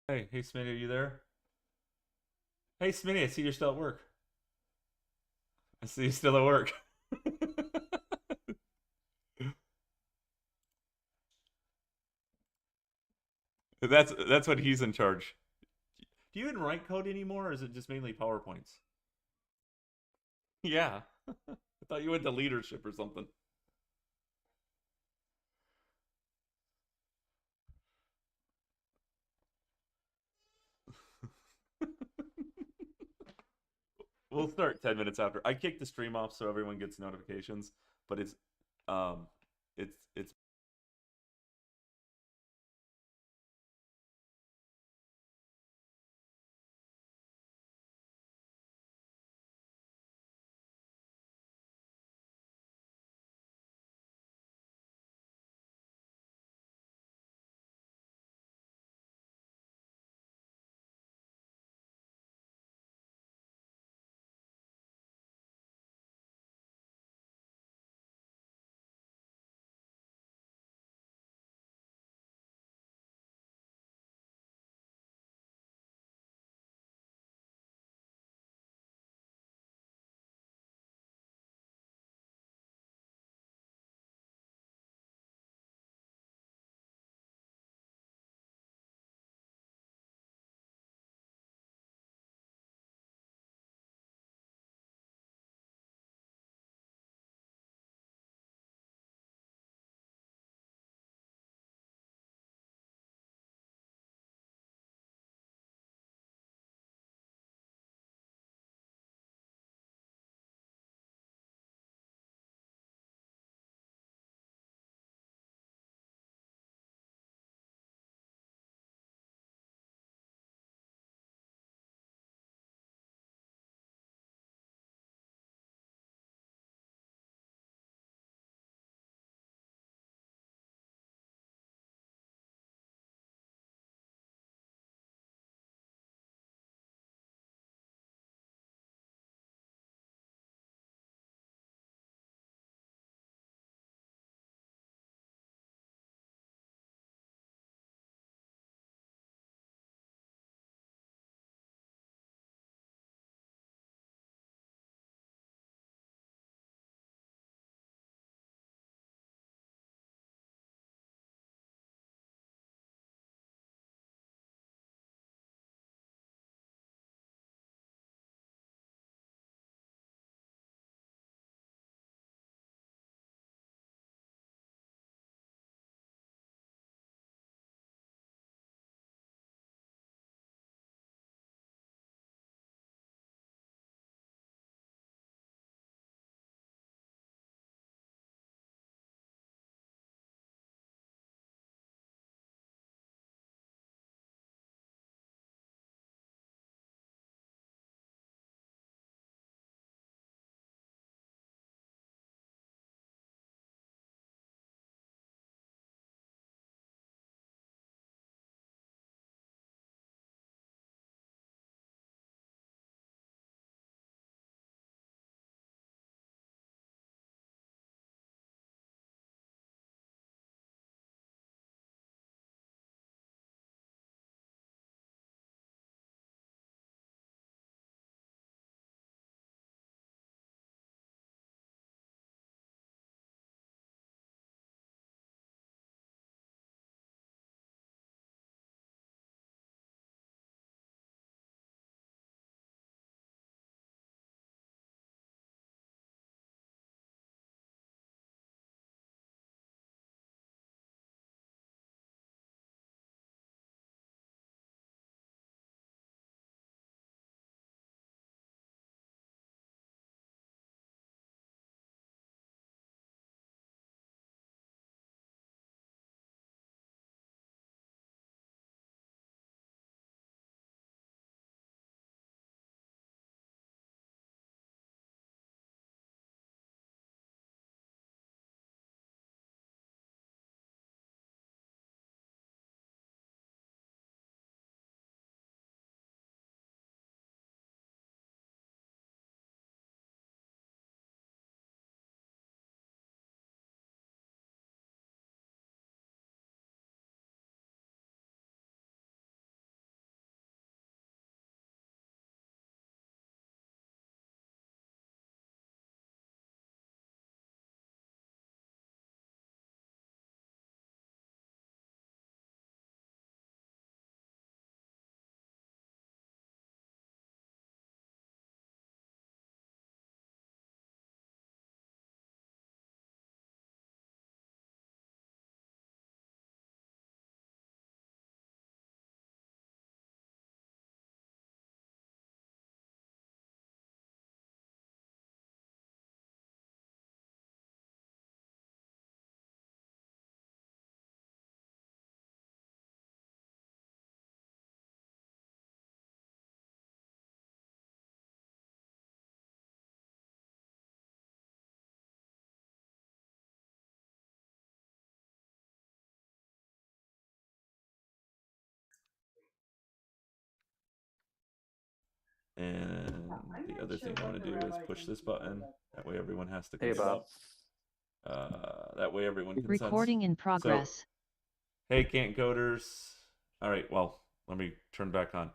Hey, Smitty, are you there? Hey, Smitty, I see you're still at work. I see you still at work. That's what he's in charge. Do you even write code anymore, or is it just mainly PowerPoints? Yeah, I thought you went to leadership or something. We'll start 10 minutes after. I kicked the stream off so everyone gets notifications, but um, it's And the other thing I want to do is push this button. That way everyone has to Hey, consent. Bob. That way everyone consents. Recording in So, progress. hey, Can't Coders. All right, well, let me turn back on.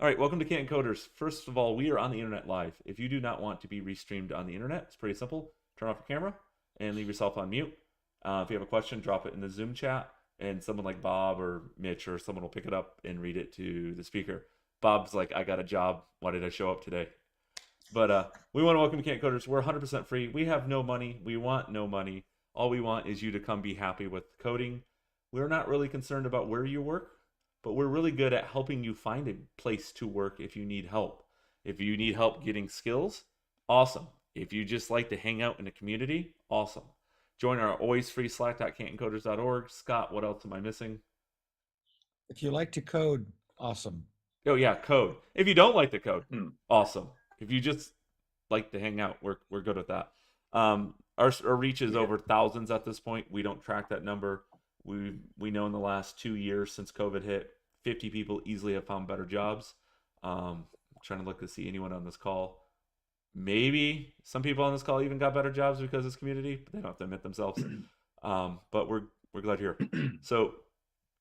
All right, welcome to Can't Coders. First of all, we are on the internet live. If you do not want to be restreamed on the internet, it's pretty simple. Turn off your camera and leave yourself on mute. If you have a question, drop it in the Zoom chat, and someone like Bob or Mitch or someone will pick it up and read it to the speaker. Bob's like, I got a job. Why did I show up today? But we want to welcome to Can't Coders. We're 100% free. We have no money. We want no money. All we want is you to come be happy with coding. We're not really concerned about where you work, but we're really good at helping you find a place to work if you need help. If you need help getting skills, awesome. If you just like to hang out in a community, awesome. Join our always free slack.can'tcoders.org. Scott, what else am I missing? If you like to code, awesome. Oh yeah, code. If you don't like the code, awesome. If you just like to hang out, we're good with that. Our reach is over thousands at this point. We don't track that number. We know in the last 2 years since COVID hit, 50 people easily have found better jobs. I'm trying to look to see anyone on this call. Maybe some people on this call even got better jobs because of this community, but they don't have to admit themselves. But we're glad you're here. So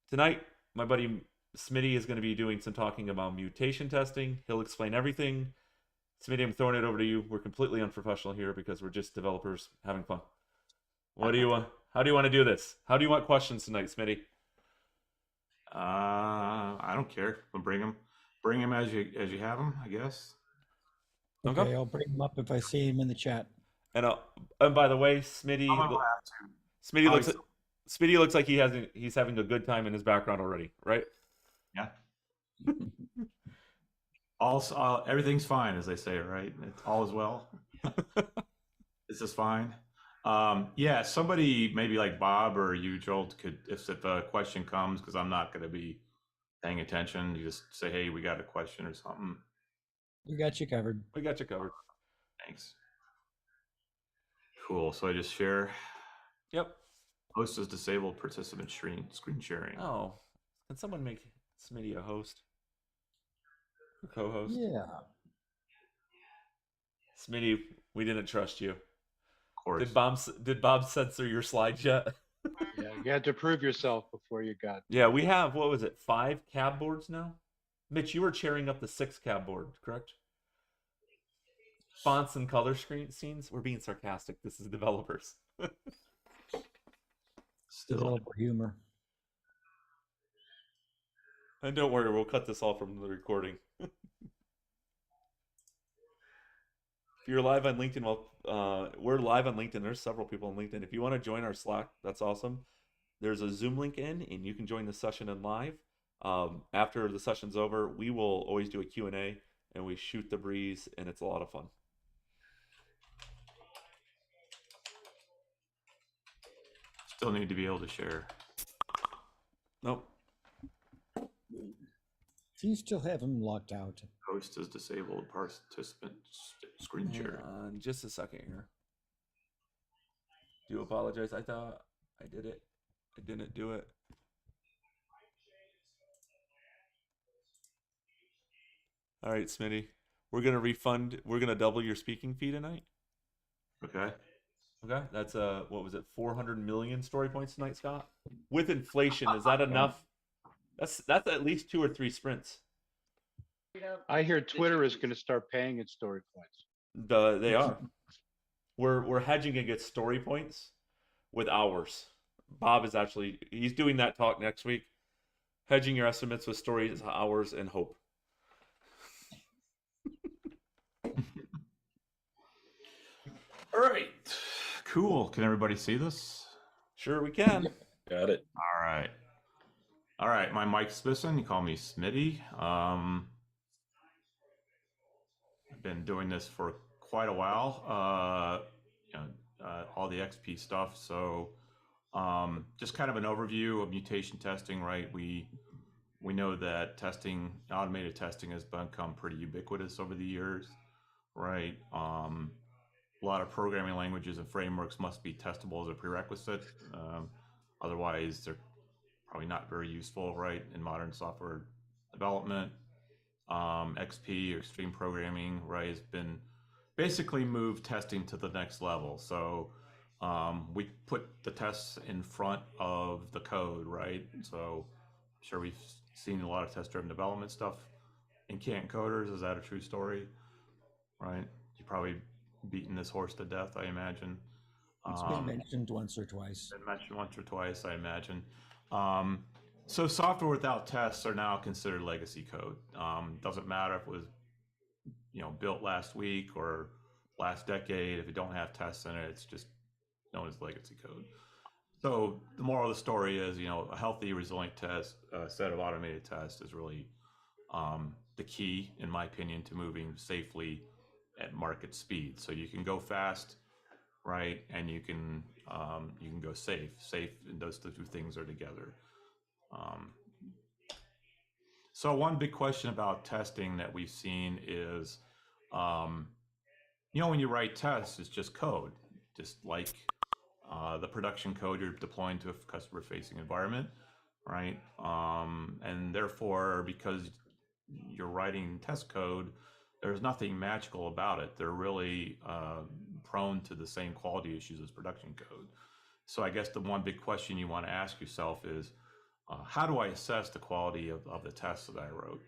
tonight, my buddy Smitty is going to be doing some talking about mutation testing. He'll explain everything. Smitty, I'm throwing it over to you. We're completely unprofessional here because we're just developers having fun. What do you want? How do you want to do this? How do you want questions tonight, Smitty? I don't care. We'll bring them as you have them, I guess. Okay, I'll bring him up if I see him in the chat. And by the way, Smitty looks like he's having a good time in his background already, right? Yeah. Everything's fine, as they say, right? All is well. This is fine. Yeah, somebody maybe like Bob or you, Joel, could, if a question comes, because I'm not going to be paying attention, you just say, hey, we got a question or something. We got you covered. We got you covered. Thanks. Cool. So I just share. Yep. Host is disabled. Participant screen sharing. Oh, can someone make Smitty a host? A co-host? Yeah. Smitty, we didn't trust you. Of course. Did Bob censor your slides yet? Yeah, you had to prove yourself before you got. Yeah, we have, what was it, 5 cab boards now? Mitch, you were chairing up the 6th cab board, correct? Fonts and color scenes? We're being sarcastic. This is developers. Still Developer humor. And don't worry, we'll cut this all from the recording. If you're live on LinkedIn, well, we're live on LinkedIn. There's several people on LinkedIn. If you want to join our Slack, that's awesome. There's a Zoom link in, and you can join the session in live. After the session's over, we will always do a Q&A, and we shoot the breeze, and it's a lot of fun. Still need to be able to share. Nope. Do you still have him locked out? Host is disabled. Participant screen share. Hang on just a second here. Do apologize. I thought I did it. I didn't do it. All right, Smitty. We're gonna double your speaking fee tonight. Okay. Okay. That's what was it, 400 million story points tonight, Scott? With inflation, is that enough? That's at least 2 or 3 sprints. I hear Twitter is going to start paying its story points. They are. We're hedging against story points with hours. Bob is he's doing that talk next week. Hedging your estimates with stories, hours, and hope. All right. Cool. Can everybody see this? Sure, we can. Got it. All right. All right. My Mike Spisson. You call me Smitty. I've been doing this for quite a while. All the XP stuff. So, just kind of an overview of mutation testing, right? We know that automated testing has become pretty ubiquitous over the years, right? A lot of programming languages and frameworks must be testable as a prerequisite. Otherwise, they're probably not very useful, right, in modern software development. XP or extreme programming, right, has been basically moved testing to the next level. So we put the tests in front of the code, right? So I'm sure we've seen a lot of test-driven development stuff in Can't Coders. Is that a true story? Right? You probably beaten this horse to death, I imagine. It's been mentioned once or twice. Been mentioned once or twice, I imagine. Um, so software without tests are now considered legacy code. Doesn't matter if it was built last week or last decade. If it don't have tests in it, it's just known as legacy code. So the moral of the story is, a healthy, resilient test set of automated tests is really the key, in my opinion, to moving safely at market speed. So you can go fast, right, and you can go safe. Safe, and those two things are together. So one big question about testing that we've seen is, when you write tests, it's just code, just like the production code you're deploying to a customer-facing environment, right? And therefore, because you're writing test code, there's nothing magical about it. They're really prone to the same quality issues as production code. So I guess the one big question you want to ask yourself is, how do I assess the quality of the tests that I wrote,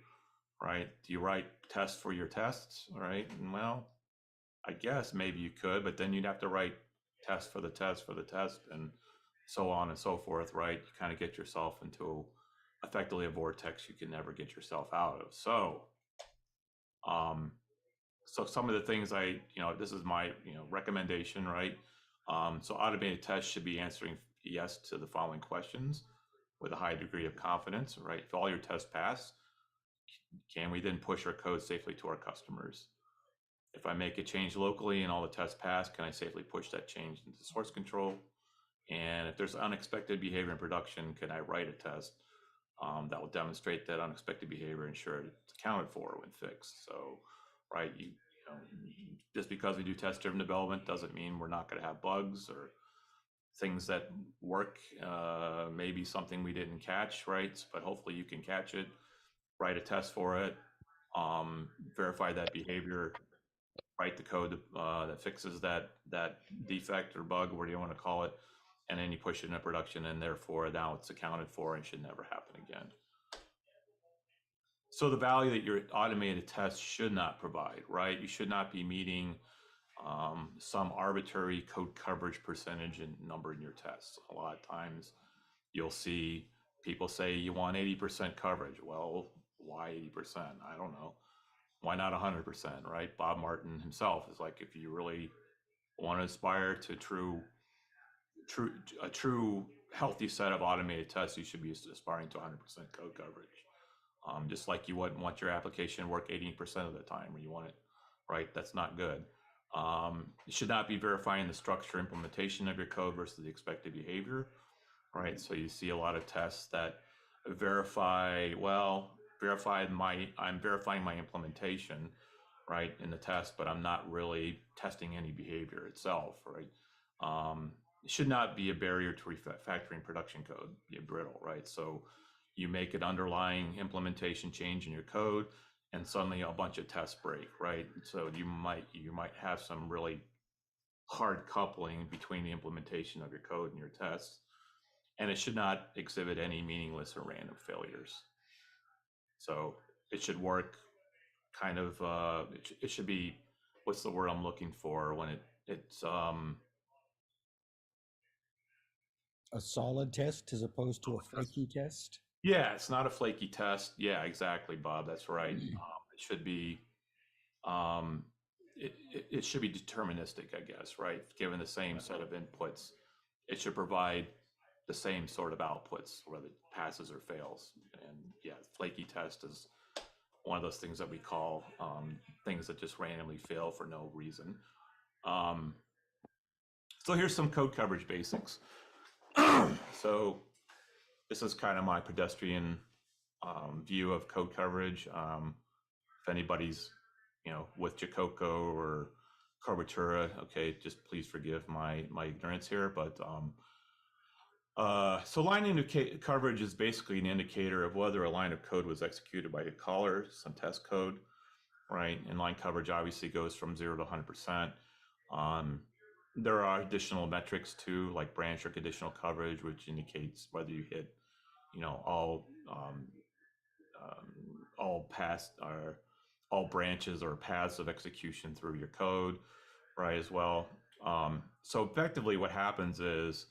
right? Do you write tests for your tests, right? And well, I guess maybe you could, but then you'd have to write tests for the test for the test and so on and so forth, right? You kind of get yourself into effectively a vortex you can never get yourself out of. So, so some of the things this is my, recommendation, right? So automated tests should be answering yes to the following questions with a high degree of confidence, right? If all your tests pass, can we then push our code safely to our customers? If I make a change locally and all the tests pass, can I safely push that change into source control? And if there's unexpected behavior in production, can I write a test that will demonstrate that unexpected behavior, ensure it's accounted for when fixed? So, right, just because we do test-driven development doesn't mean we're not going to have bugs or things that work. Maybe something we didn't catch, right? But hopefully you can catch it, write a test for it, verify that behavior, write the code that fixes that defect or bug, whatever you want to call it, and then you push it into production, and therefore now it's accounted for and should never happen again. So the value that your automated test should not provide, right? You should not be meeting some arbitrary code coverage percentage and number in your tests. A lot of times you'll see people say you want 80% coverage. Well, why 80%? I don't know. Why not 100%, right? Bob Martin himself is like, if you really want to aspire to a true healthy set of automated tests, you should be aspiring to 100% code coverage. Just like you wouldn't want your application to work 80% of the time, or you want it, right? That's not good. You should not be verifying the structure implementation of your code versus the expected behavior, right? So you see a lot of tests that I'm verifying my implementation, right, in the test, but I'm not really testing any behavior itself, right? It should not be a barrier to refactoring production code, be brittle, right? So you make an underlying implementation change in your code, and suddenly a bunch of tests break, right? So you might have some really hard coupling between the implementation of your code and your tests, and it should not exhibit any meaningless or random failures. So it should work kind of, it should be, what's the word I'm looking for when it's A solid test as opposed to a flaky test? yeah, it's not a flaky test. Yeah, exactly, Bob. That's right. It should be, it should be deterministic, I guess, right? Given the same set of inputs, it should provide the same sort of outputs, whether it passes or fails. And yeah, flaky test is one of those things that we call things that just randomly fail for no reason. So here's some code coverage basics. So this is kind of my pedestrian view of code coverage. If anybody's, with Jacoco or Carbutura, okay, just please forgive my ignorance here, but So line coverage is basically an indicator of whether a line of code was executed by a caller, some test code, right? And line coverage obviously goes from 0 to 100%. There are additional metrics too, like branch or conditional coverage, which indicates whether you hit, all past or all branches or paths of execution through your code, right? As well. So effectively, what happens is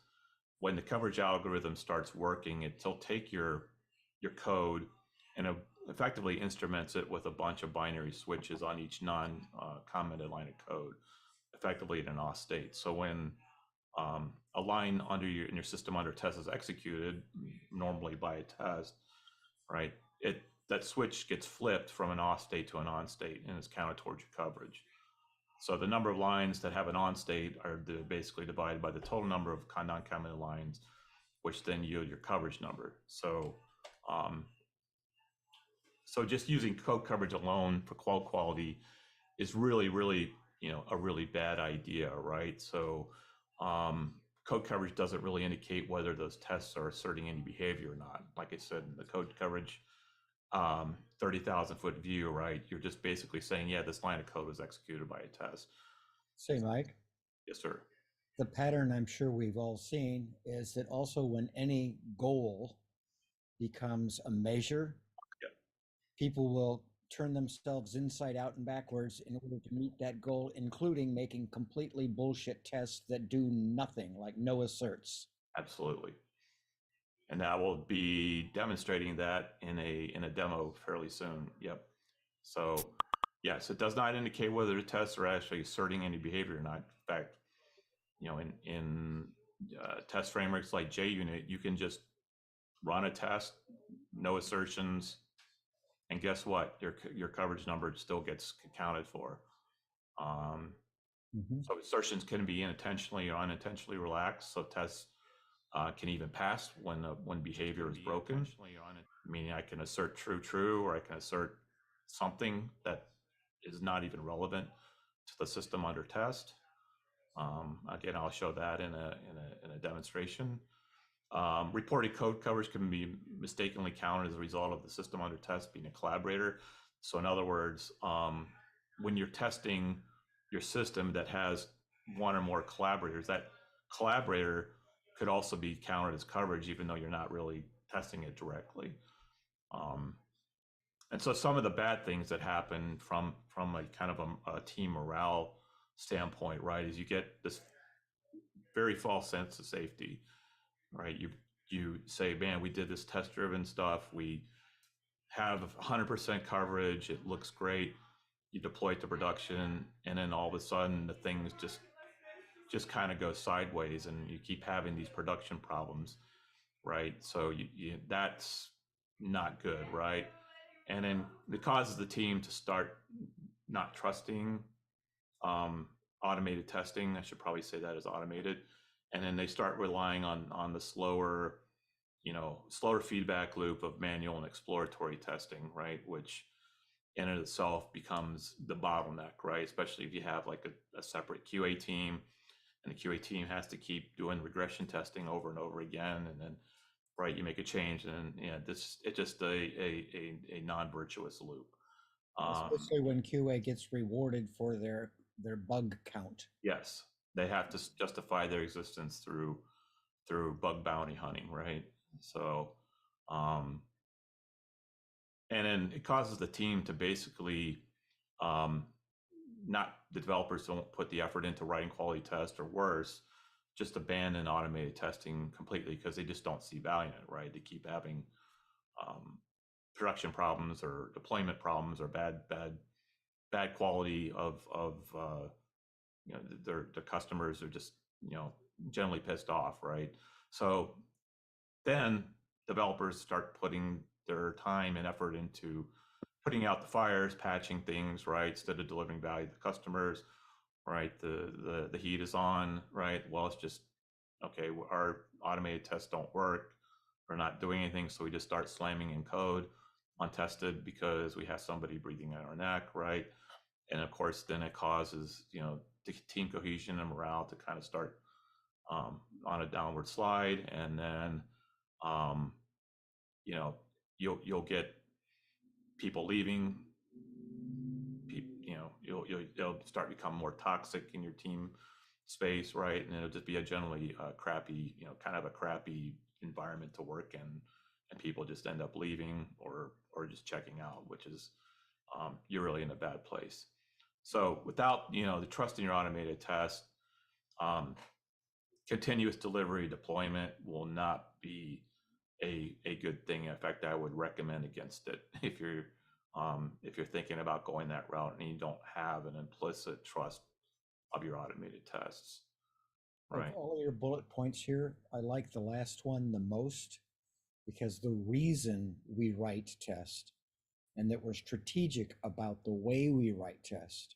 when the coverage algorithm starts working, it'll take your code and effectively instruments it with a bunch of binary switches on each non-commented line of code, effectively in an off state. So when a line in your system under test is executed, normally by a test, right? That switch gets flipped from an off state to an on state and is counted towards your coverage. So the number of lines that have an on state are basically divided by the total number of non-commented lines, which then yield your coverage number. So, so just using code coverage alone for quality is really, really, a really bad idea, right? So, code coverage doesn't really indicate whether those tests are asserting any behavior or not. Like I said, the code coverage 30,000 foot view, right? You're just basically saying, yeah, this line of code was executed by a test. Say, Mike, Yes, sir. the pattern I'm sure we've all seen is that also when any goal becomes a measure, Yep. people will turn themselves inside out and backwards in order to meet that goal, including making completely bullshit tests that do nothing, like no asserts. Absolutely. And that will be demonstrating that in a demo fairly soon. Yep. So yes, it does not indicate whether the tests are actually asserting any behavior or not. In fact, in test frameworks like JUnit, you can just run a test, no assertions, and guess what? Your coverage number still gets counted for. So assertions can be intentionally or unintentionally relaxed. So tests can even pass when behavior is broken. Meaning I can assert true, or I can assert something that is not even relevant to the system under test. Again, I'll show that in a demonstration. Reported code coverage can be mistakenly counted as a result of the system under test being a collaborator. So in other words, when you're testing your system that has one or more collaborators, that collaborator could also be counted as coverage, even though you're not really testing it directly. And so some of the bad things that happen from a kind of a team morale standpoint, right, is you get this very false sense of safety, right? You say, man, we did this test-driven stuff. We have 100% coverage. It looks great. You deploy it to production, and then all of a sudden the things just kind of go sideways, and you keep having these production problems, right? So that's not good, right? And then it causes the team to start not trusting automated testing. I should probably say that as automated. And then they start relying on the slower feedback loop of manual and exploratory testing, right? Which in and of itself becomes the bottleneck, right? Especially if you have like a separate QA team, and the QA team has to keep doing regression testing over and over again, and then right, you make a change, and it's just a non-virtuous loop. Especially when QA gets rewarded for their bug count. Yes, they have to justify their existence through bug bounty hunting, right? So, and then it causes the team to basically not the developers don't put the effort into writing quality tests, or worse, just abandon automated testing completely because they just don't see value in it, right? They keep having production problems or deployment problems or bad quality of their customers are just generally pissed off, right? So then developers start putting their time and effort into putting out the fires, patching things, right, instead of delivering value to customers, right? The heat is on, right? Well, it's just okay. Our automated tests don't work. We're not doing anything, so we just start slamming in code untested because we have somebody breathing on our neck, right? And of course, then it causes the team cohesion and morale to kind of start on a downward slide, and then you know, you'll get people leaving. You know, you'll start to become more toxic in your team space, right? And it'll just be a generally crappy, you know, kind of a crappy environment to work in, and people just end up leaving or just checking out, which is you're really in a bad place. So without, you know, the trust in your automated test, um, continuous delivery deployment will not be a good thing. In fact, I would recommend against it if you're thinking about going that route and you don't have an implicit trust of your automated tests, Of right? all your bullet points here, I like the last one the most because the reason we write test and that we're strategic about the way we write test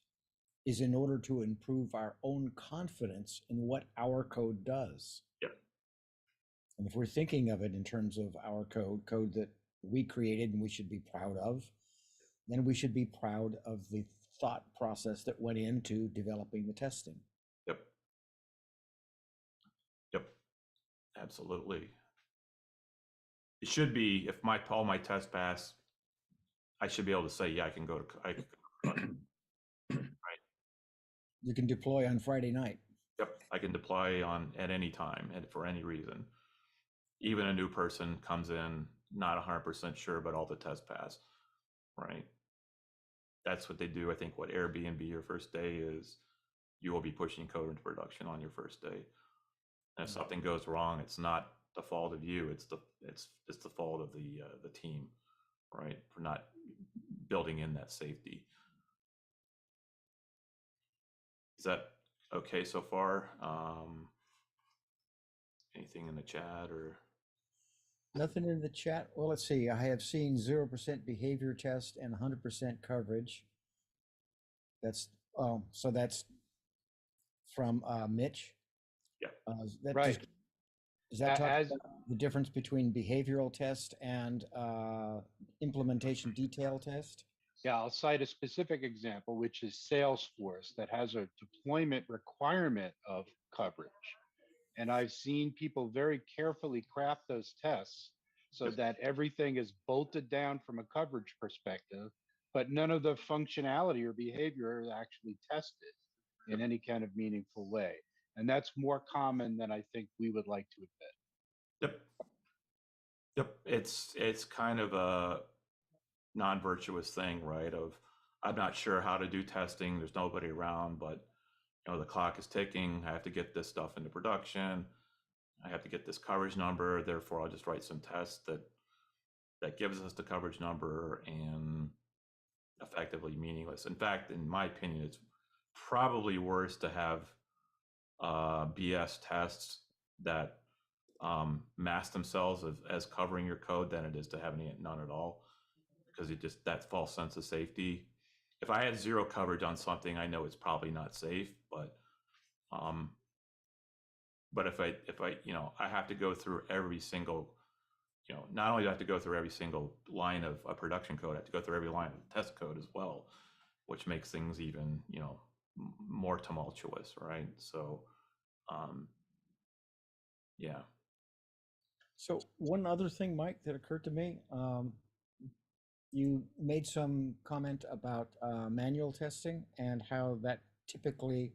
is in order to improve our own confidence in what our code does. Yep. And if we're thinking of it in terms of our code that we created and we should be proud of, then we should be proud of the thought process that went into developing the testing. Yep. Yep. Absolutely. It should be, if all my tests pass, I should be able to say, yeah, I can go to production. Right. You can deploy on Friday night. Yep. I can deploy at any time and for any reason. Even a new person comes in, not 100% sure, but all the tests pass, right? That's what they do. I think what Airbnb your first day is, you will be pushing code into production on your first day. And if something goes wrong, it's not the fault of you. It's the fault of the team, right? For not building in that safety. Is that okay so far? Anything in the chat or? Nothing in the chat. Well, let's see. I have seen 0% behavior test and 100% coverage. That's so that's from Mitch. Yeah. Right. Does that talk As about the difference between behavioral test and implementation detail test? Yeah, I'll cite a specific example, which is Salesforce that has a deployment requirement of coverage. And I've seen people very carefully craft those tests so that everything is bolted down from a coverage perspective, but none of the functionality or behavior is actually tested in any kind of meaningful way. And that's more common than I think we would like to admit. Yep. Yep. It's kind of a non-virtuous thing, right? Of I'm not sure how to do testing. There's nobody around, but you know the clock is ticking. I have to get this stuff into production. I have to get this coverage number. Therefore, I'll just write some tests that gives us the coverage number and effectively meaningless. In fact, in my opinion, it's probably worse to have BS tests that mask themselves as covering your code than it is to having none at all, because it just that false sense of safety. If I had zero coverage on something, I know it's probably not safe, but if I you know I have to go through every single, you know, not only do I have to go through every single line of a production code, I have to go through every line of test code as well, which makes things even, you know, more tumultuous, right? So yeah. So one other thing, Mike, that occurred to me, you made some comment about manual testing and how that typically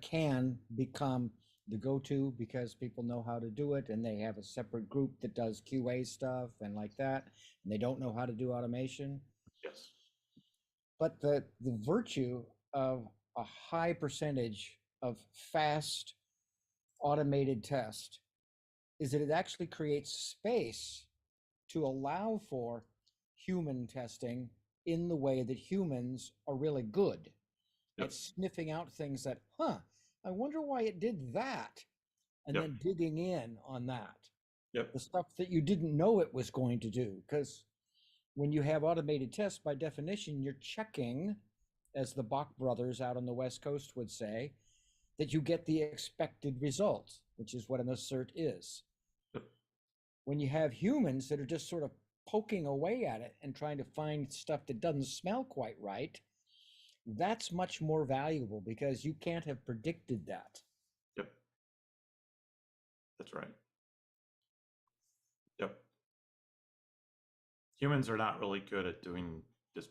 can become the go-to because people know how to do it and they have a separate group that does QA stuff and like that, and they don't know how to do automation. Yes. But the virtue of a high percentage of fast automated test is that it actually creates space to allow for human testing in the way that humans are really good at sniffing out things that, I wonder why it did that. And then digging in on that. The stuff that you didn't know it was going to do. Because when you have automated tests, by definition, you're checking, as the Bach brothers out on the West Coast would say, that you get the expected result, which is what an assert is. When you have humans that are just sort of poking away at it and trying to find stuff that doesn't smell quite right, that's much more valuable because you can't have predicted that. Yep. That's right. Yep. Humans are not really good at doing just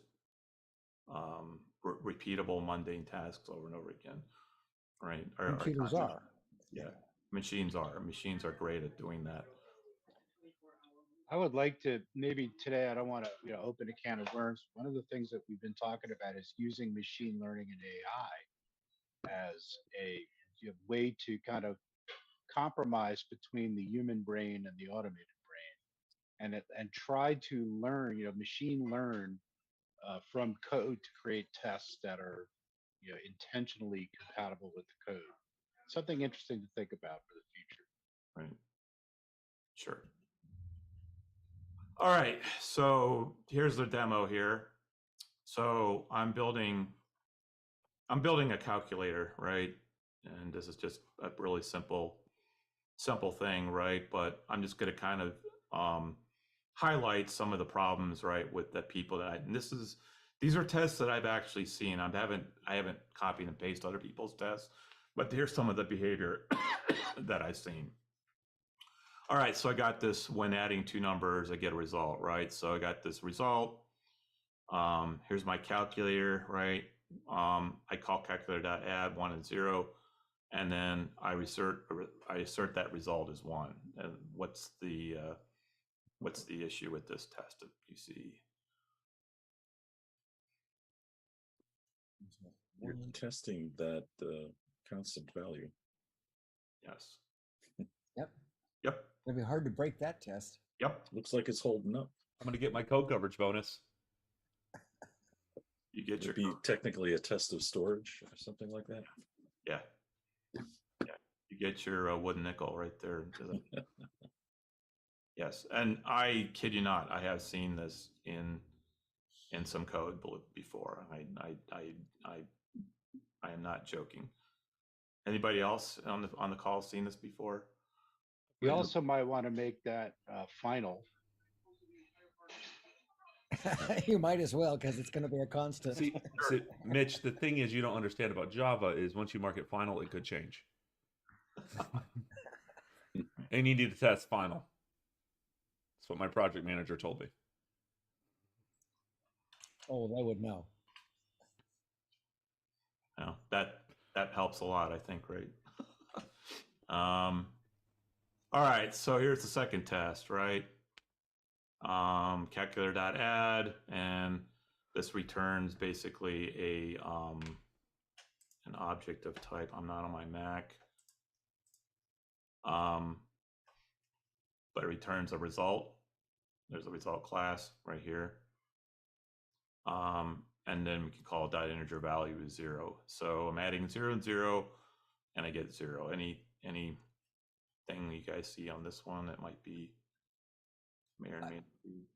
repeatable mundane tasks over and over again, right? Computers are. Yeah, machines are great at doing that. I would like to maybe today. I don't want to open a can of worms. One of the things that we've been talking about is using machine learning and AI as a way to kind of compromise between the human brain and the automated brain, and try to learn, machine learn from code to create tests that are intentionally compatible with the code. Something interesting to think about for the future. Right. Sure. All right. So here's the demo here. So I'm building a calculator, right? And this is just a really simple thing, right? But I'm just going to kind of highlight some of the problems, right, with the people that and these are tests that I've actually seen. I haven't copied and pasted other people's tests, but here's some of the behavior that I've seen. All right, so I got this: when adding two numbers, I get a result, right? So I got this result. Here's my calculator, right? I call calculator.add 1 and 0, and then I assert that result as 1. And what's the issue with this test? You see, You're testing that constant value. yes, Yep. yep, It'd be hard to break that test. yep. Looks like it's holding up. I'm going to get my code coverage bonus. You get your It'd be technically a test of storage or something like that. yeah. You get your wooden nickel right there. Yes, and I kid you not, I have seen this in some code before. I am not joking. Anybody else on the call seen this before? We also might want to make that final. You might as well, because it's going to be a constant. See, Mitch, the thing is you don't understand about Java is once you mark it final, it could change. And you need to test final. That's what my project manager told me. Oh, they would know. No, that helps a lot, I think, right? All right, so here's the second test, right? Calculator.add, and this returns basically an object of type. I'm not on my Mac. But it returns a result. There's a result class right here. And then we can call .integer value is 0. So I'm adding 0 and 0, and I get 0. Anything you guys see on this one that might be may or may not be?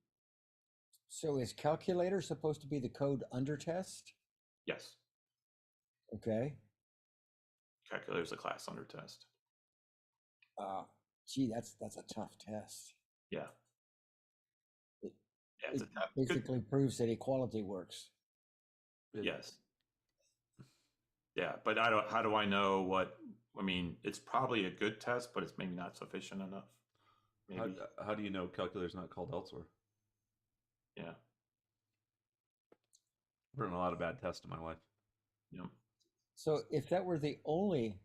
So is calculator supposed to be the code under test? Yes. Okay. Calculator is a class under test. Gee, that's a tough test. Yeah. It, Yeah, it's it a tough. basically proves that equality works. Yes. Yeah, but how do I know what? I mean, it's probably a good test, but it's maybe not sufficient enough. Maybe. How do you know calculator's not called elsewhere? Yeah. I've written a lot of bad tests in my life. Yeah. So if that were the only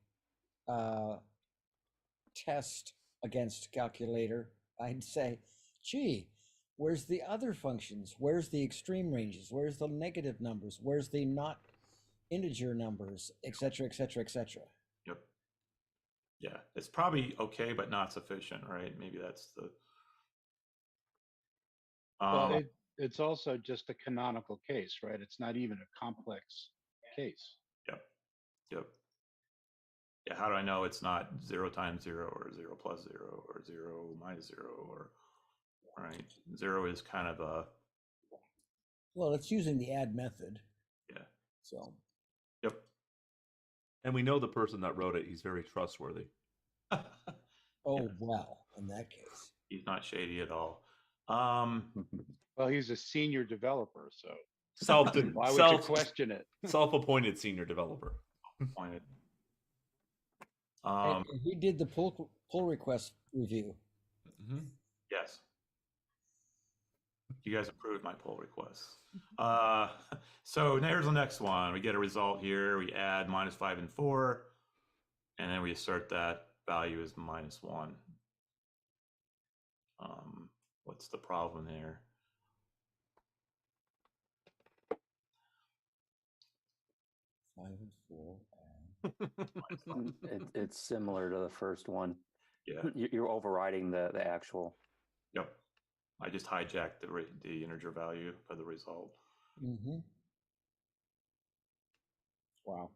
test against calculator, I'd say, gee, where's the other functions? Where's the extreme ranges? Where's the negative numbers? Where's the not integer numbers, et cetera, et cetera, et cetera? Yep. Yeah, it's probably okay, but not sufficient, right? Maybe that's the. Well, it's also just a canonical case, right? It's not even a complex case. Yep. Yep. Yeah. How do I know it's not 0 times 0 or 0 plus 0 or 0 minus 0 or right? 0 is kind of a. Well, it's using the add method. Yeah. So. Yep. And we know the person that wrote it. He's very trustworthy. Oh, Yeah. well, in that case. He's not shady at all. Well, he's a senior developer, so why would you question it? Self-appointed senior developer. Pointed. And he did the pull request review. Hmm. Yes. You guys approved my pull requests. So here's the next one. We get a result here. We add -5 and 4, and then we assert that value is -1. What's the problem there? Five and four. It's similar to the first one. Yeah. You're overriding the actual. Yep. I just hijacked the integer value of the result. Mm-hmm. Wow.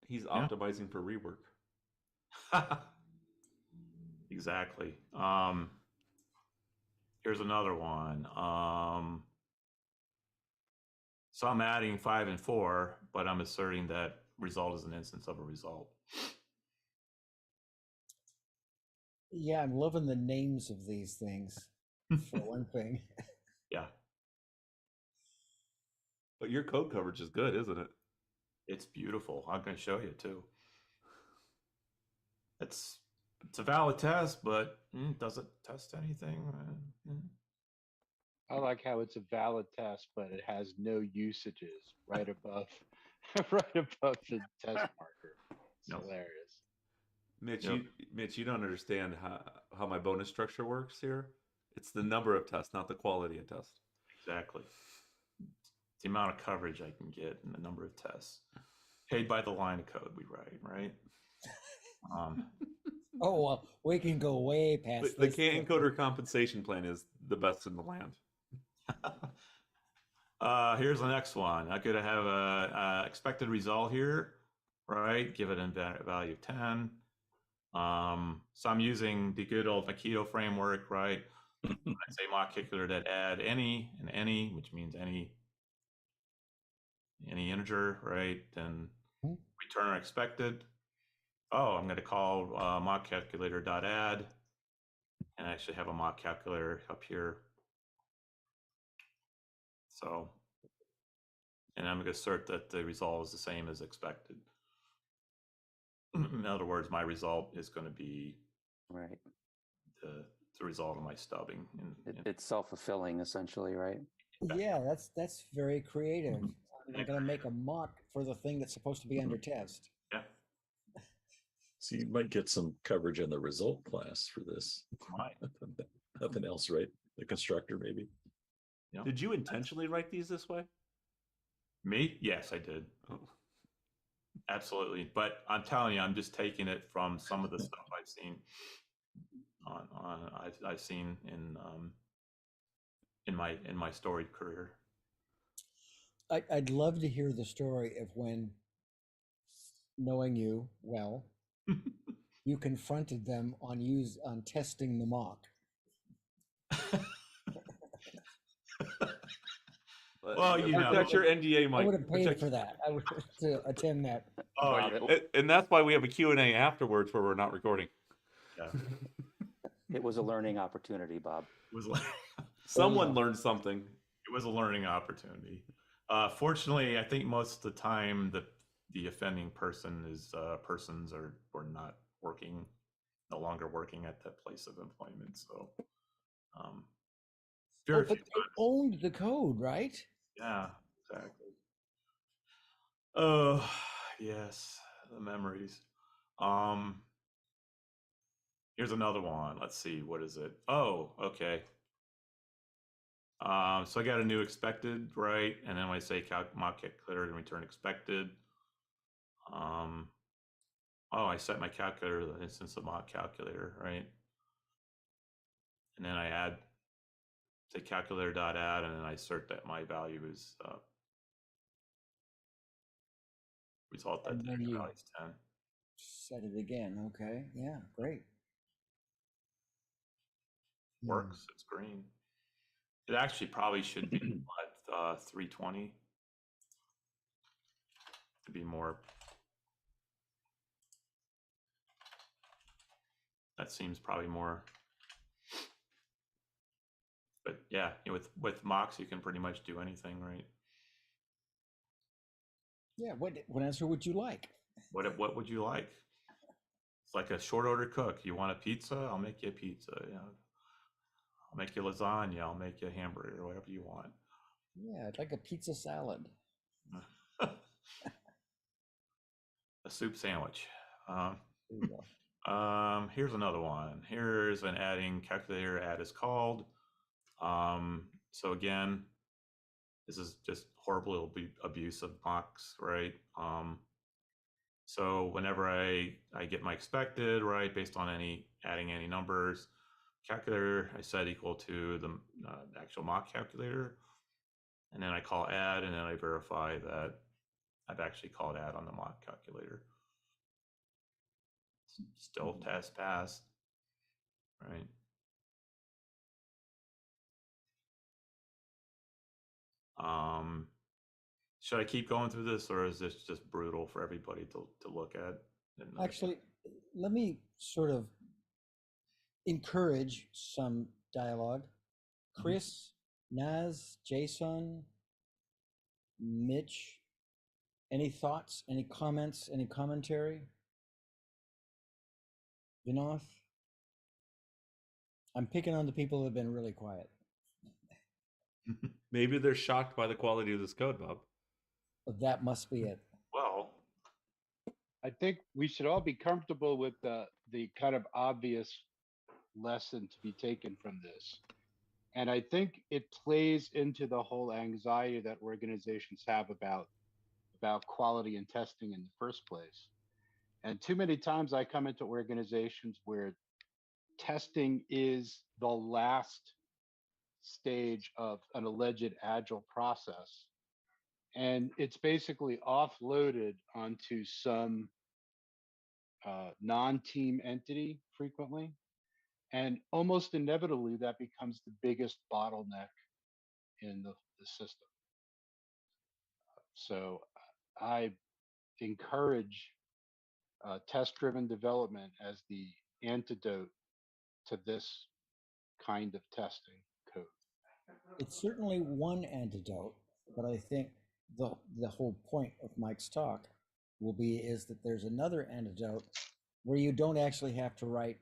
He's optimizing for rework. Exactly. Here's another one. So I'm adding 5 and 4, but I'm asserting that result is an instance of a result. Yeah, I'm loving the names of these things, for one thing. Yeah, But your code coverage is good, isn't it? it's beautiful. I'm going to show you too. It's a valid test, but does it test anything? I like how it's a valid test, but it has no usages right above, right above the test marker. It's Nope. hilarious. Mitch, you don't understand how my bonus structure works here. It's the number of tests, not the quality of tests. Exactly. It's the amount of coverage I can get and the number of tests. Paid by the line of code we write, right? Oh, well, we can go way past The this. Can't Encoder compensation plan is the best in the land. Here's the next one. I'm going to have a expected result here, right? Give it a value of 10. So I'm using the good old Makito framework, right? I say mock calculator that add any and any, which means any integer, right? Then return expected. Oh, I'm going to call mock calculator dot add, and I actually have a mock calculator up here. So, and I'm going to assert that the result is the same as expected. In other words, my result is going to be Right. the result of my stubbing. It's self-fulfilling, essentially, right? Yeah, that's very creative. I'm going to make a mock for the thing that's supposed to be under test. Yeah. So you might get some coverage in the result class for this. Might. Nothing else, right? The constructor, maybe. Yeah. Did you intentionally write these this way? Me? Yes, I did. Oh. Absolutely. But I'm telling you, I'm just taking it from some of the stuff I've seen I've seen in my storied career. I'd love to hear the story of when, knowing you well, you confronted them on testing the mock. Well, you know, protect your NDA, Mike. I would have paid Protect- for that. I would to attend that. Oh, Bob, yeah. And that's why we have a Q&A afterwards where we're not recording. Yeah. It was a learning opportunity, Bob. It was like Someone learned something. it was a learning opportunity. Fortunately, I think most of the time the offending person is persons are not working, no longer working at that place of employment. So, very But few they owned the code, right? yeah, exactly. Oh, yes, the memories. Here's another one. Let's see, what is it? Oh, okay. So I got a new expected, right? And then when I say mock calculator and return expected. Oh, I set my calculator to the instance of mock calculator, right? And then I add, say calculator dot add, and then I assert that my value is result that And the then value you is 10. said it again. Okay. Yeah, great. Works. It's green. It actually probably should be 320 to be more. That seems probably more. But yeah, with mocks you can pretty much do anything, right? Yeah. What answer would you like? What would you like? It's like a short order cook. You want a pizza? I'll make you a pizza. You know, I'll make you lasagna. I'll make you a hamburger or whatever you want. Yeah, I'd like a pizza salad. A soup sandwich. There you go. Here's another one. Here's an adding calculator. Add is called. So again, this is just horrible abuse of mocks, right? So whenever I get my expected, right, based on adding any numbers, calculator I set equal to the actual mock calculator, and then I call add, and then I verify that I've actually called add on the mock calculator. Still test pass, right? Should I keep going through this, or is this just brutal for everybody to look at? Actually, let me sort of encourage some dialogue. Chris, Naz, Jason, Mitch, any thoughts, any comments, any commentary? Vinoth? I'm picking on the people who have been really quiet. Maybe they're shocked by the quality of this code, Bob. But that must be it. Well, I think we should all be comfortable with the kind of obvious lesson to be taken from this. And I think it plays into the whole anxiety that organizations have about quality and testing in the first place. And too many times I come into organizations where testing is the last stage of an alleged agile process. And it's basically offloaded onto some non-team entity frequently. And almost inevitably, that becomes the biggest bottleneck in the system. So I encourage test-driven development as the antidote to this kind of testing code. It's certainly one antidote, but I think the whole point of Mike's talk will be is that there's another antidote where you don't actually have to write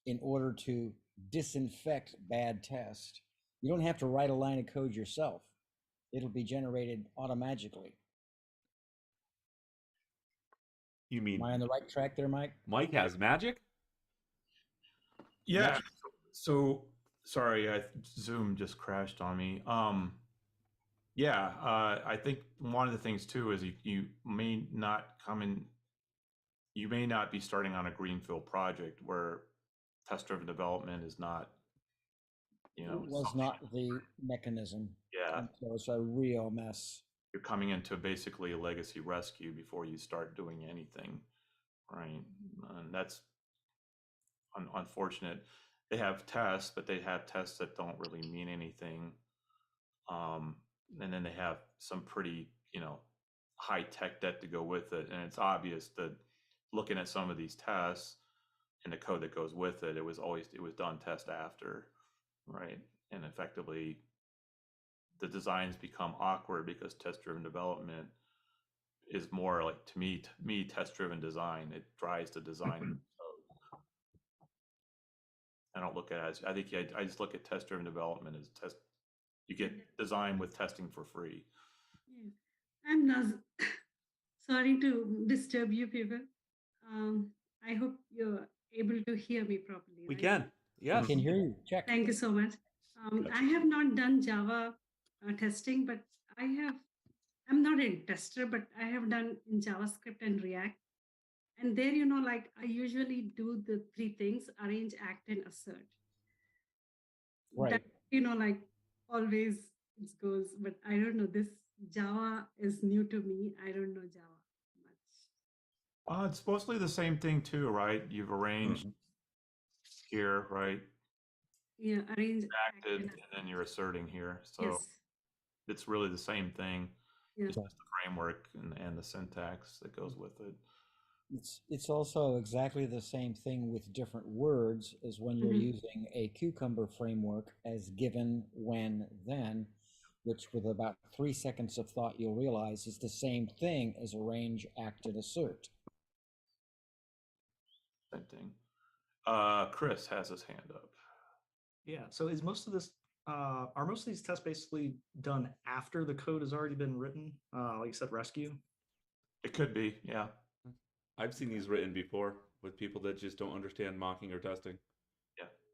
in order to disinfect bad test. You don't have to write a line of code yourself. It'll be generated automatically. You Am mean I on the right track there, Mike? Mike has magic? yeah. So sorry, Zoom just crashed on me. Yeah, I think one of the things too is you may not come in. You may not be starting on a greenfield project where test-driven development is not, It was not the mechanism. Yeah. And so it's a real mess. You're coming into basically a legacy rescue before you start doing anything, right? And that's unfortunate. They have tests, but they have tests that don't really mean anything. And then they have some pretty, high tech debt to go with it. And it's obvious that looking at some of these tests and the code that goes with it, it was done test after, right? And effectively, the designs become awkward because test-driven development is more like, to me, test-driven design. It drives the design. I don't look at it as, I think I just look at test-driven development as test. You get design with testing for free. Yes. I'm not sorry to disturb you, people. I hope you're able to hear me properly. We right? can. Yes. I can hear you. Check. Thank you so much. I have not done Java testing, but I'm not a tester, but I have done in JavaScript and React. And there, like I usually do the three things: arrange, act, and assert. Right. That, like always it goes, but I don't know. This Java is new to me. I don't know Java much. It's mostly the same thing too, right? You've arranged here, right? Yeah, arrange, act, Acted, and and then you're asserting here. So yes. it's really the same thing. Yeah. It's just the framework and the syntax that goes with it. It's also exactly the same thing with different words as when you're using a cucumber framework as given, when, then, which with about 3 seconds of thought you'll realize is the same thing as arrange, act, and assert. Same thing. Chris has his hand up. Yeah. So is most of this are most of these tests basically done after the code has already been written? Like you said, rescue. It could be, yeah. I've seen these written before with people that just don't understand mocking or testing.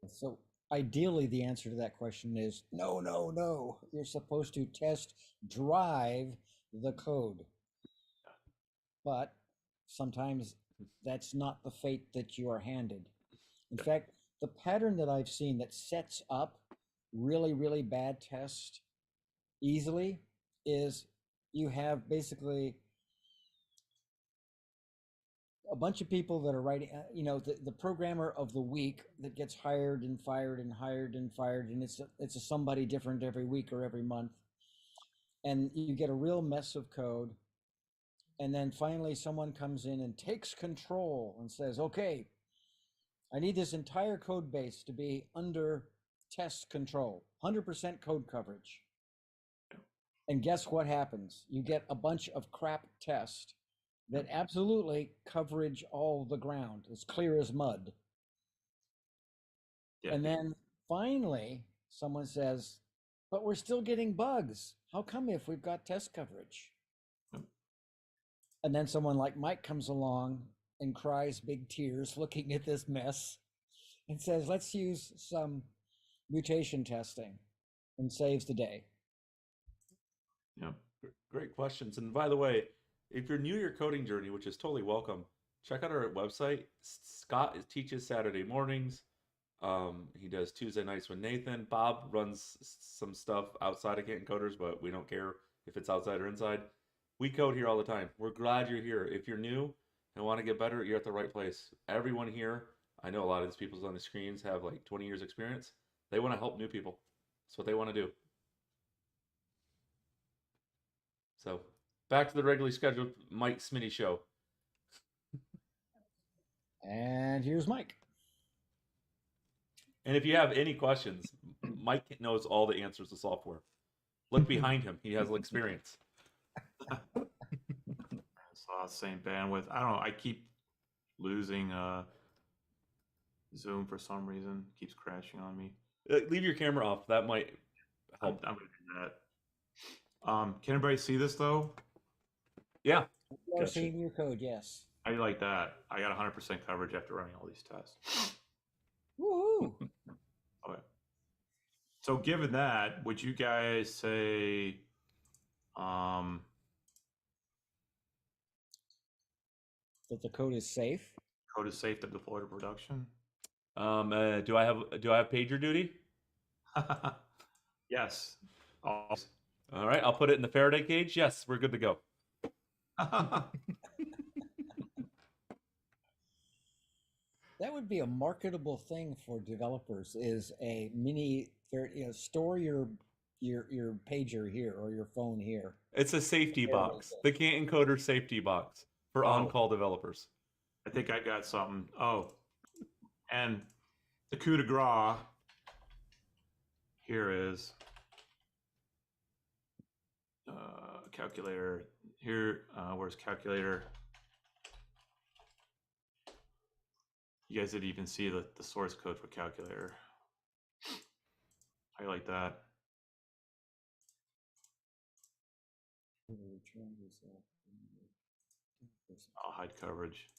So ideally, the answer to that question is no, no, no. You're supposed to test drive the code. But sometimes that's not the fate that you are handed. In fact, the pattern that I've seen that sets up really, really bad tests easily is you have basically a bunch of people that are writing, the programmer of the week that gets hired and fired and hired and fired, and it's a somebody different every week or every month, and you get a real mess of code, and then finally someone comes in and takes control and says, "Okay, I need this entire code base to be under test control, 100% code coverage." And guess what happens? You get a bunch of crap tests that absolutely coverage all the ground, as clear as mud. Yeah. And then finally, someone says, "But we're still getting bugs. How come if we've got test coverage?" And then someone like Mike comes along and cries big tears looking at this mess and says, "Let's use some mutation testing," and saves the day. Yeah. Great questions. And by the way, if you're new to your coding journey, which is totally welcome, check out our website. Scott teaches Saturday mornings. He does Tuesday nights with Nathan. Bob runs some stuff outside of Canton Coders, but we don't care if it's outside or inside. We code here all the time. We're glad you're here. If you're new and want to get better, you're at the right place. Everyone here, I know a lot of these people on the screens have like 20 years experience. They want to help new people. That's what they want to do. So back to the regularly scheduled Mike Smitty show. And here's Mike. And if you have any questions, Mike knows all the answers to software. Look behind him. He has experience. So same bandwidth. I don't know. I keep losing Zoom for some reason. It keeps crashing on me. Leave your camera off. That might help. I'm gonna do that. Can everybody see this though? Yeah. You are Gotcha. seeing your code, yes. How do you like that? I got 100% coverage after running all these tests. Woohoo! Okay. So given that, would you guys say That the code is safe. code is safe to deploy to production? Do I have pager duty? Yes. Always. All right. I'll put it in the Faraday cage. Yes, we're good to go. That would be a marketable thing for developers. Is a mini, store your pager here or your phone here. It's a safety Faraday box. cage. The Canton Coder safety box for Oh. on-call developers. I think I got something. Oh, and the coup de grace here is calculator. Here, where's calculator? You guys didn't even see the source code for calculator. How you like that? I'll hide coverage.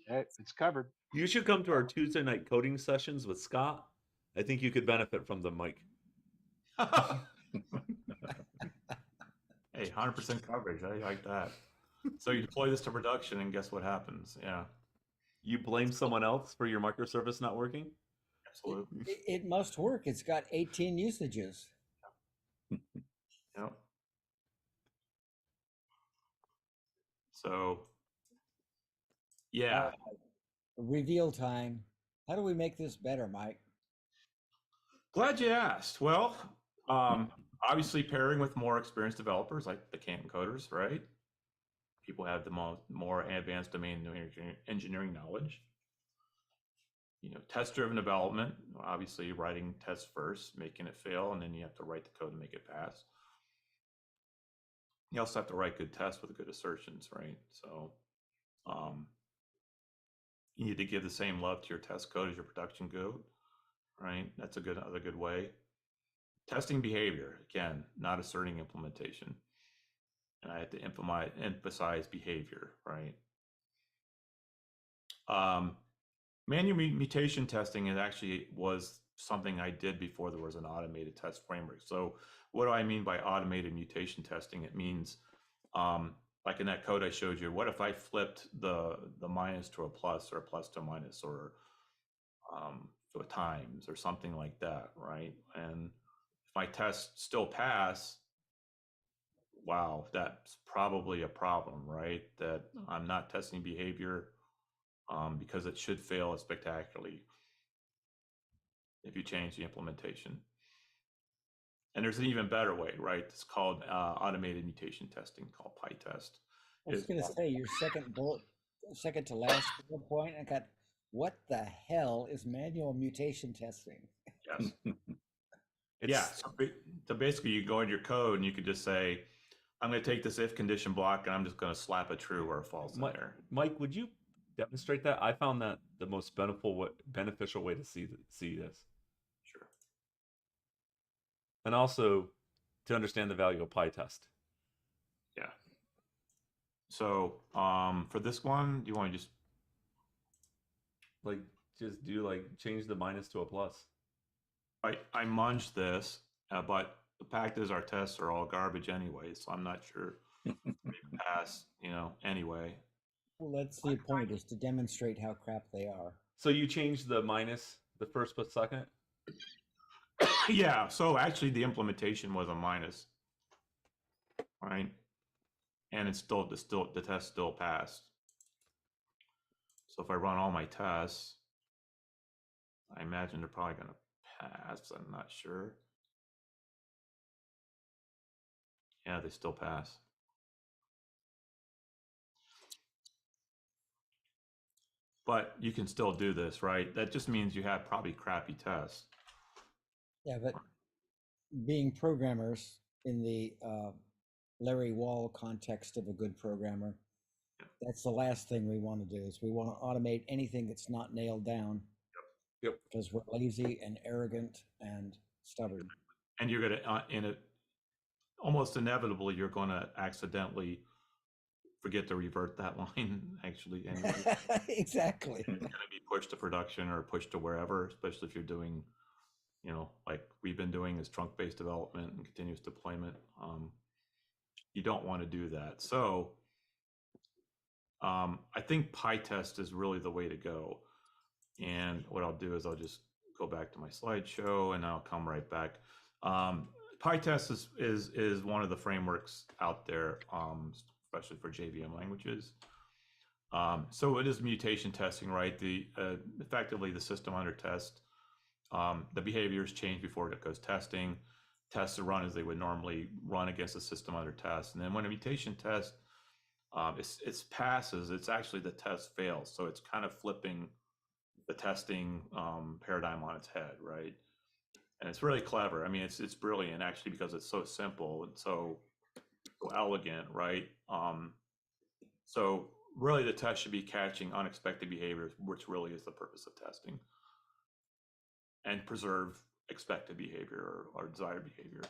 Okay, it's covered. You should come to our Tuesday night coding sessions with Scott. I think you could benefit from them, Mike. Hey, 100% coverage. I like that. So you deploy this to production, and guess what happens? Yeah, You blame someone else for your microservice not working? absolutely. It must work. It's got 18 usages. Yep. So, yeah, Reveal time. How do we make this better, Mike? glad you asked. Well, obviously pairing with more experienced developers like the Canton coders, right? People have the more advanced domain engineering knowledge. Test-driven development, obviously writing tests first, making it fail, and then you have to write the code to make it pass. you also have to write good tests with good assertions, right? So you need to give the same love to your test code as your production code, right? That's another good way. Testing behavior, again, not asserting implementation. And I have to emphasize behavior, right? Manual mutation testing was something I did before there was an automated test framework. So what do I mean by automated mutation testing? It means, like in that code I showed you, what if I flipped the minus to a plus, or a plus to a minus, or to a times, or something like that, right? And if my tests still pass, wow, that's probably a problem, right? That I'm not testing behavior, because it should fail spectacularly if you change the implementation. And there's an even better way, right? It's called automated mutation testing, called PyTest. I was going to say your second to last bullet point. I got, what the hell is manual mutation testing? Yes. Yeah. So basically, you go into your code and you could just say, I'm going to take this if condition block and I'm just going to slap a true or a false in there. Mike, would you demonstrate that? I found that the most beneficial way to see this. Sure. And also to understand the value of PyTest. Yeah. So for this one, do you want to just change the minus to a plus? I munged this, but the fact is our tests are all garbage anyway, so I'm not sure we pass, anyway. Well, that's the point, is to demonstrate how crap they are. So you changed the minus, the first but second? Yeah, so actually the implementation was a minus, right? And the test still passed. So if I run all my tests, I imagine they're probably going to pass. I'm not sure. Yeah, they still pass. But you can still do this, right? That just means you have probably crappy tests. Yeah, but being programmers in the Larry Wall context of a good programmer, that's the last thing we want to do. Is we want to automate anything that's not nailed down. Yep. Because we're lazy and arrogant and stubborn. And you're going to, almost inevitably, you're going to accidentally forget to revert that line, actually. Anyway. Exactly. It's going to be pushed to production or pushed to wherever, especially if you're doing, like we've been doing, is trunk-based development and continuous deployment. You don't want to do that. So I think PyTest is really the way to go. And what I'll do is I'll just go back to my slideshow and I'll come right back. PyTest is one of the frameworks out there, especially for JVM languages. So it is mutation testing, right? Effectively the system under test, the behaviors change before it goes testing. Tests are run as they would normally run against the system under test. And then when a mutation test it passes, it's actually the test fails. So it's kind of flipping the testing paradigm on its head, right? And it's really clever. I mean, it's brilliant actually, because it's so simple and so elegant, right? So really the test should be catching unexpected behaviors, which really is the purpose of testing, and preserve expected behavior or desired behavior.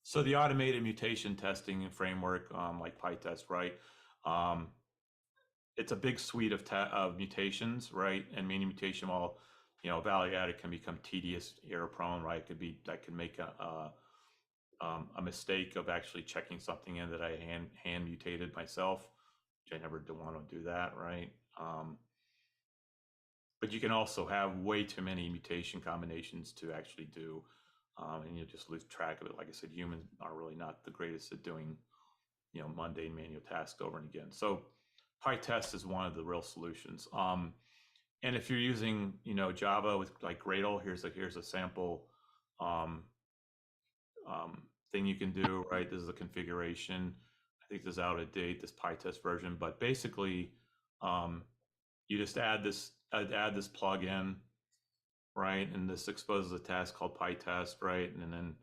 So the automated mutation testing framework, like PyTest, right? It's a big suite of mutations, right? And many mutation, while value added, can become tedious, error prone, right? That could make a mistake of actually checking something in that I hand mutated myself, which I never want to do that, right? But you can also have way too many mutation combinations to actually do, and you'll just lose track of it. Like I said, humans are really not the greatest at doing, mundane manual tasks over and again. So PyTest is one of the real solutions. And if you're using, Java with like Gradle, here's a sample thing you can do, right? This is a configuration. I think this is out of date, this PyTest version, but basically, you just add this plugin, right? And this exposes a task called PyTest, right? And then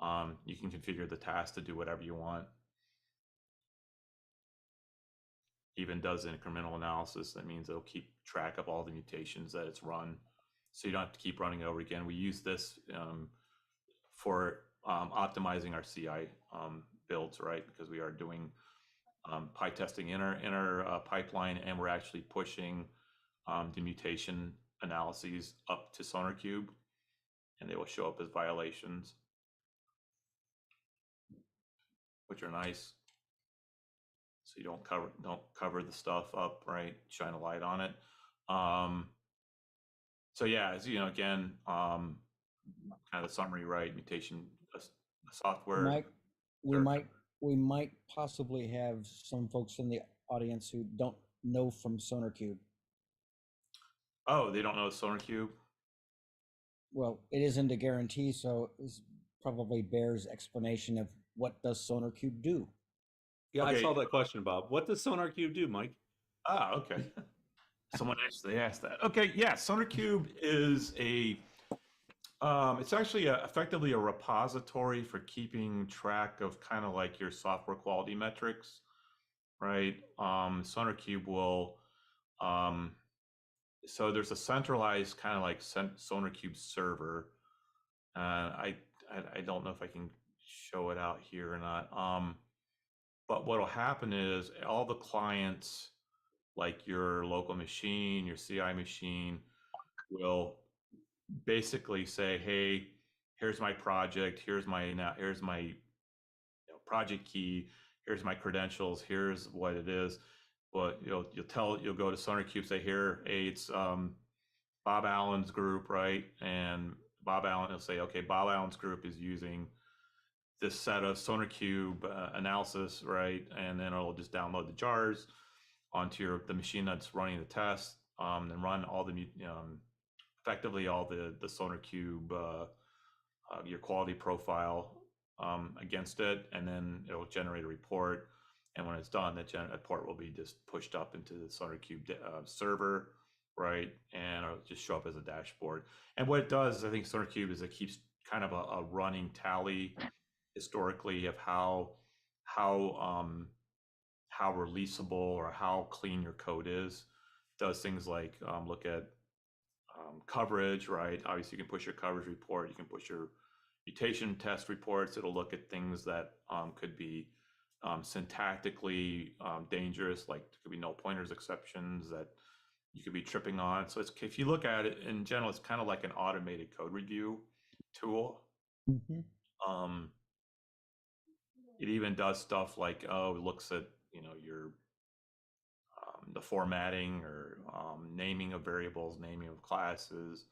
You can configure the task to do whatever you want. Even does incremental analysis. That means it'll keep track of all the mutations that it's run, so you don't have to keep running over again. We use this for optimizing our CI builds, right? Because we are doing PI testing in our pipeline, and we're actually pushing the mutation analyses up to SonarQube, and they will show up as violations, which are nice. So you don't cover the stuff up, right? Shine a light on it. So yeah, as you know, again, kind of the summary, right? Mutation software. Mike, we might possibly have some folks in the audience who don't know from SonarQube. Oh, they don't know SonarQube? Well, it isn't a guarantee, so it's probably bears explanation of what does SonarQube do. Yeah, Okay. I saw that question, Bob. What does SonarQube do, Mike? Ah, okay. Someone actually asked that. Okay, yeah, SonarQube is it's actually effectively a repository for keeping track of kind of like your software quality metrics, right? SonarQube will, so there's a centralized kind of like SonarQube server. I don't know if I can show it out here or not. But what'll happen is all the clients, like your local machine, your CI machine, will basically say, "Hey, here's my project. Here's my project key. Here's my credentials. Here's what it is." But you'll go to SonarQube, say, "Here, hey, it's Bob Allen's group, right?" And Bob Allen will say, "Okay, Bob Allen's group is using this set of SonarQube analysis, right?" And then it'll just download the jars onto the machine that's running the test, and run all the effectively all the SonarQube your quality profile against it, and then it'll generate a report. And when it's done, that report will be just pushed up into the SonarQube server, right? And it'll just show up as a dashboard. And what it does, I think, SonarQube is it keeps kind of a running tally historically of how releasable or how clean your code is. Does things like look at coverage, right? Obviously, you can push your coverage report. You can push your mutation test reports. It'll look at things that could be syntactically dangerous, like there could be null pointers exceptions that you could be tripping on. So if you look at it in general, it's kind of like an automated code review tool. Mm-hmm. It even does stuff like, it looks at, your the formatting or naming of variables, naming of classes,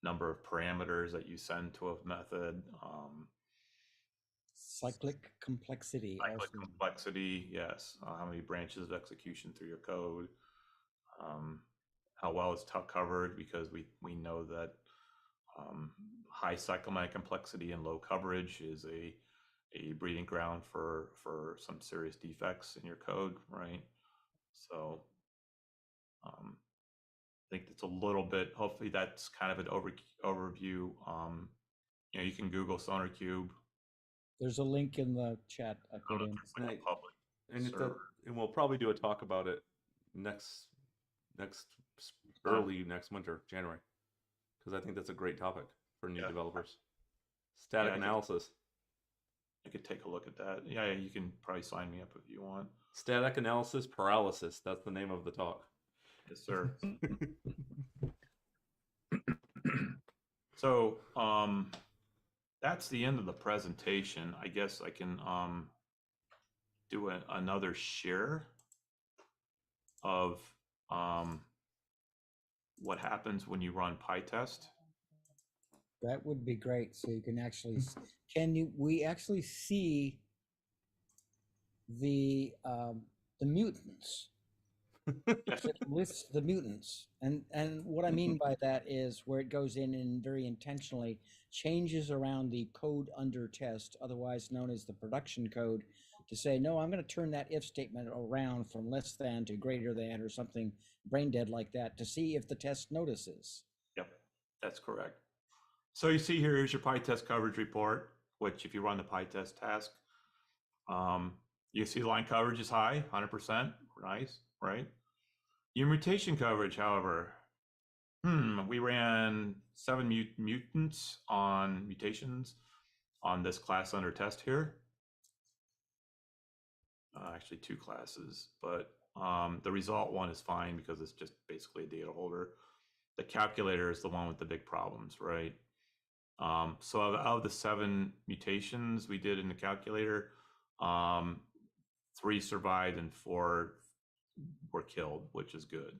number of parameters that you send to a method. Cyclic complexity. Cyclic complexity, yes. How many branches of execution through your code. How well it's covered, because we know that high cyclomatic complexity and low coverage is a breeding ground for some serious defects in your code, right? So I think it's a little bit, hopefully that's kind of an overview. You can Google SonarQube. There's a link in the chat I put in. It's like a public And server. and we'll probably do a talk about it early next winter, January, because I think that's a great topic for new developers. Static analysis. I could take a look at that. Yeah, you can probably sign me up if you want. Static analysis paralysis. That's the name of the talk. Yes, sir. So that's the end of the presentation. I guess I can do another share of what happens when you run PyTest. That would be great. So you can actually, we actually see the mutants. It lists the mutants, and what I mean by that is where it goes in and very intentionally changes around the code under test, otherwise known as the production code, to say, no, I'm going to turn that if statement around from less than to greater than or something brain dead like that to see if the test notices. Yep, that's correct. So you see here's your PyTest coverage report which if you run the PyTest task, you see line coverage is high, 100%. Nice, right? Your mutation coverage, however, we ran 7 mutants on mutations on this class under test here. Actually 2 classes, but the result one is fine because it's just basically a data holder. The calculator is the one with the big problems, right? So of the 7 mutations we did in the calculator, 3 survived and 4 were killed, which is good.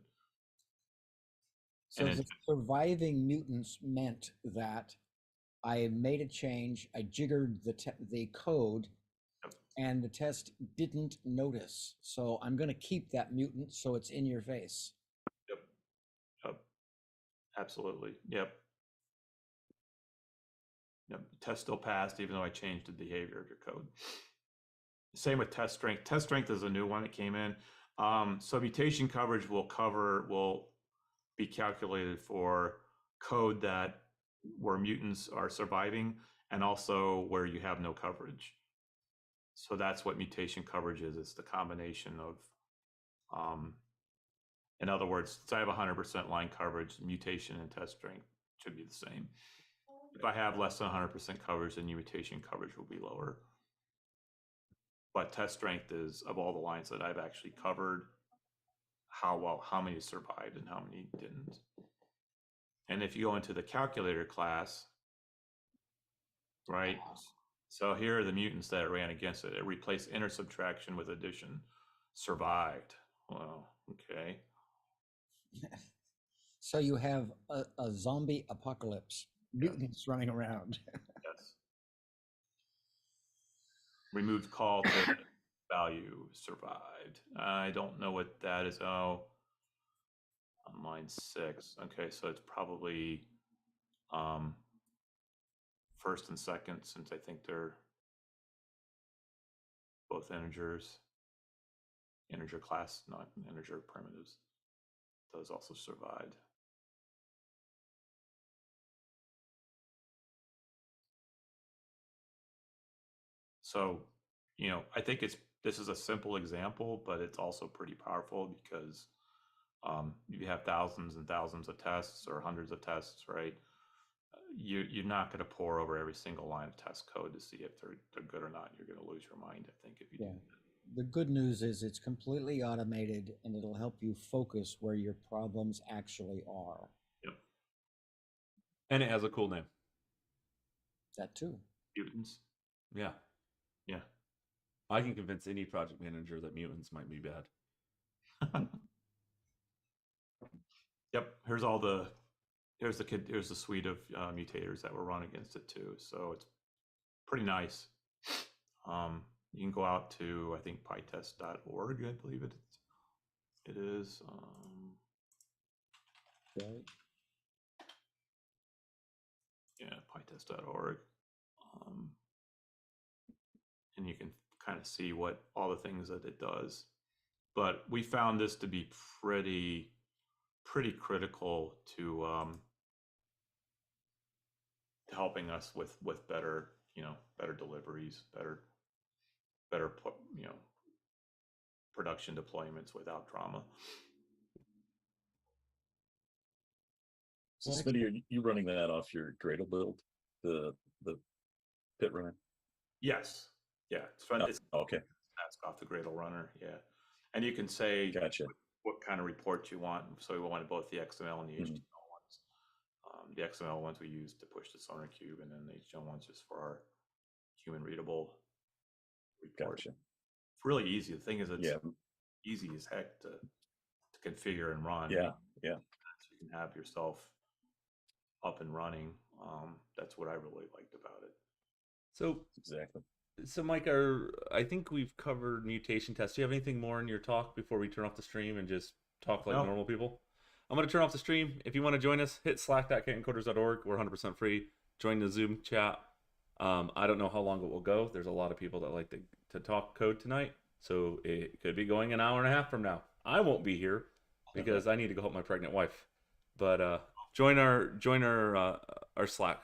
So the surviving mutants meant that I made a change, I jiggered the code, and the test didn't notice. So I'm going to keep that mutant so it's in your face. Yep. Absolutely. Yep. The test still passed even though I changed the behavior of your code. Same with test strength. Test strength is a new one that came in. So mutation coverage will be calculated for code that where mutants are surviving and also where you have no coverage. So that's what mutation coverage is. It's the combination of, in other words, since I have 100% line coverage, mutation and test strength should be the same. If I have less than 100% coverage, then mutation coverage will be lower. But test strength is, of all the lines that I've actually covered, how many survived and how many didn't. And if you go into the calculator class, right? So here are the mutants that ran against it. It replaced inner subtraction with addition. Survived. Well, okay. So you have a zombie apocalypse, mutants running around. Yes. Removed call to value, survived. I don't know what that is. Oh, on line 6. Okay, so it's probably first and second, since I think they're both integers. Integer class, not integer primitives. Those also survived. So, I think this is a simple example, but it's also pretty powerful because you have thousands and thousands of tests or hundreds of tests, right? You're not going to pour over every single line of test code to see if they're good or not. You're going to lose your mind, I think, if you do that. The good news is it's completely automated and it'll help you focus where your problems actually are. Yep. And it has a cool name. That too. Mutants. Yeah. Yeah. I can convince any project manager that mutants might be bad. Yep. Here's the suite of mutators that were run against it too. So it's pretty nice. You can go out to, I think, pytest.org, I believe it is. Right. Yeah, pytest.org. And you can kind of see what all the things that it does. But we found this to be pretty critical to helping us with better deliveries, better production deployments without drama. So Smitty, are you running that off your Gradle build, the pit runner? Yes. Yeah. It's okay. Task off the Gradle runner. Yeah. And you can say Gotcha. what kind of reports you want. So we wanted both the XML and the HTML ones. The XML ones we use to push the Sonar Cube, and then the HTML ones just for our human readable report. Gotcha. It's really easy. The thing is, it's easy as heck to configure and run. Yeah. So you can have yourself up and running. That's what I really liked about it. So exactly. So Mike, I think we've covered mutation tests. Do you have anything more in your talk before we turn off the stream and just talk like normal people? I'm going to turn off the stream. If you want to join us, hit slack.catencoders.org. We're 100% free. Join the Zoom chat. I don't know how long it will go. There's a lot of people that like to talk code tonight, so it could be going an hour and a half from now. I won't be here because I need to go help my pregnant wife. But join our Slack.